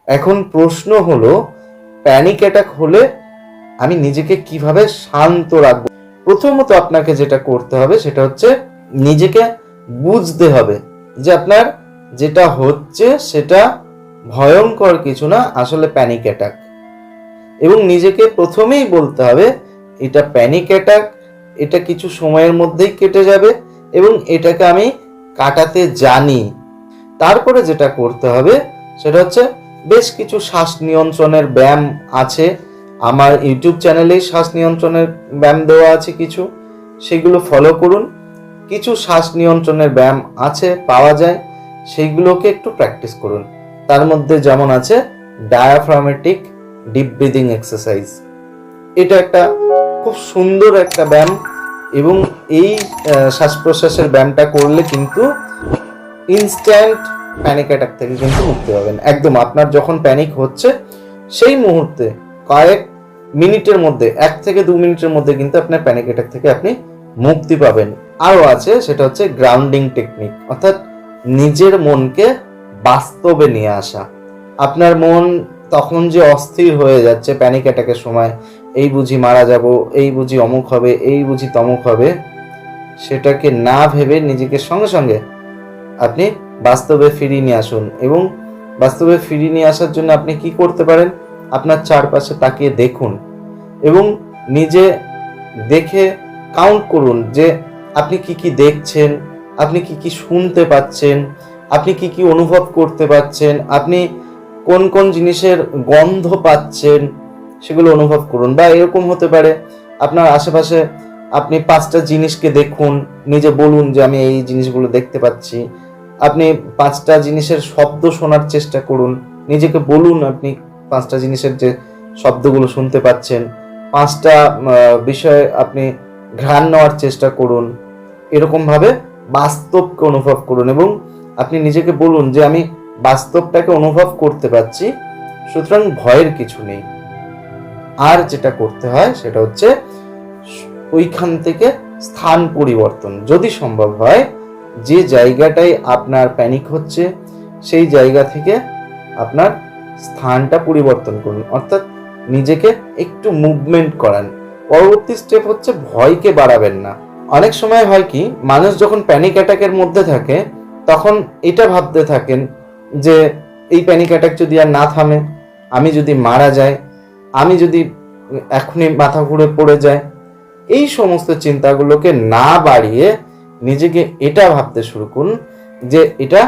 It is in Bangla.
এখন প্রশ্ন হলো, প্যানিক অ্যাটাক হলে আমি নিজেকে কিভাবে শান্ত রাখবো? প্রথমত আপনাকে যেটা করতে হবে সেটা হচ্ছে নিজেকে বুঝতে হবে যে আপনার যেটা হচ্ছে সেটা ভয়ঙ্কর কিছু না, আসলে প্যানিক অ্যাটাক। এবং নিজেকে প্রথমেই বলতে হবে এটা প্যানিক অ্যাটাক, এটা কিছু সময়ের মধ্যেই কেটে যাবে এবং এটাকে আমি কাটাতে জানি। তারপরে যেটা করতে হবে সেটা হচ্ছে বেশ কিছু শ্বাস নিয়ন্ত্রণের ব্যায়াম আছে, আমার ইউটিউব চ্যানেলেই শ্বাস নিয়ন্ত্রণের ব্যায়াম দেওয়া আছে কিছু, সেগুলো ফলো করুন। কিছু শ্বাস নিয়ন্ত্রণের ব্যায়াম আছে, পাওয়া যায়, সেইগুলোকে একটু প্র্যাকটিস করুন। তার মধ্যে যেমন আছে ডায়াফ্রামেটিক ডিপ ব্রিদিং এক্সারসাইজ, এটা একটা খুব সুন্দর একটা ব্যায়াম এবং এই শ্বাস প্রশ্বাসের ব্যায়ামটা করলে কিন্তু ইনস্ট্যান্ট প্যানিক অ্যাটাক থেকে কিন্তু মুক্তি পাবেন। একদম আপনার যখন প্যানিক হচ্ছে সেই মুহূর্তে কয়েক মিনিটের মধ্যে, 1 থেকে 2 মিনিটের মধ্যে কিন্তু আপনার প্যানিক অ্যাটাক থেকে আপনি মুক্তি পাবেন। আরও আছে, সেটা হচ্ছে গ্রাউন্ডিং টেকনিক, অর্থাৎ নিজের মনকে বাস্তবে নিয়ে আসা। আপনার মন তখন যে অস্থির হয়ে যাচ্ছে প্যানিক অ্যাটাকের সময়, এই বুঝি মারা যাব, এই বুঝি অমুক হবে, এই বুঝি তমুক হবে, সেটাকে না ভেবে নিজেকে সঙ্গে সঙ্গে আপনি বাস্তবে ফিরিয়ে নিয়ে আসুন। এবং বাস্তবে ফিরিয়ে নিয়ে আসার জন্য আপনি কি করতে পারেন, আপনার চারপাশে তাকিয়ে দেখুন এবং নিজে দেখে কাউন্ট করুন যে আপনি কি কি দেখছেন, আপনি কি কি শুনতে পাচ্ছেন, আপনি কি কি অনুভব করতে পাচ্ছেন, আপনি কোন কোন জিনিসের গন্ধ পাচ্ছেন, সেগুলো অনুভব করুন। বা এরকম হতে পারে আপনার আশেপাশে আপনি 5টা জিনিসকে দেখুন, নিজে বলুন যে আমি এই জিনিসগুলো দেখতে পাচ্ছি। আপনি 5টা জিনিসের শব্দ শোনার চেষ্টা করুন, নিজেকে বলুন আপনি 5টা জিনিসের যে শব্দগুলো শুনতে পাচ্ছেন। 5টা বিষয়ে আপনি ঘ্রাণ নেওয়ার চেষ্টা করুন। এরকমভাবে বাস্তবকে অনুভব করুন এবং আপনি নিজেকে বলুন যে আমি বাস্তবটাকে অনুভব করতে পারছি, সুতরাং ভয়ের কিছু নেই। আর যেটা করতে হয় সেটা হচ্ছে ওইখান থেকে স্থান পরিবর্তন, যদি সম্ভব হয় যে জায়গাটায় আপনার প্যানিক হচ্ছে সেই জায়গা থেকে আপনার স্থানটা পরিবর্তন করুন, অর্থাৎ নিজেকে একটু মুভমেন্ট করান। পরবর্তী স্টেপ হচ্ছে ভয়কে বাড়াবেন না। অনেক সময় হয় কি, মানুষ যখন প্যানিক অ্যাটাকের মধ্যে থাকে তখন এটা ভাবতে থাকেন যে এই প্যানিক অ্যাটাক যদি আর না থামে, আমি যদি মারা যাই, আমি যদি এখনই মাথা ঘুরে পড়ে যায়, এই সমস্ত চিন্তাগুলোকে না বাড়িয়ে নিজেকে এটা ভাবতে শুরু করুন যে এটা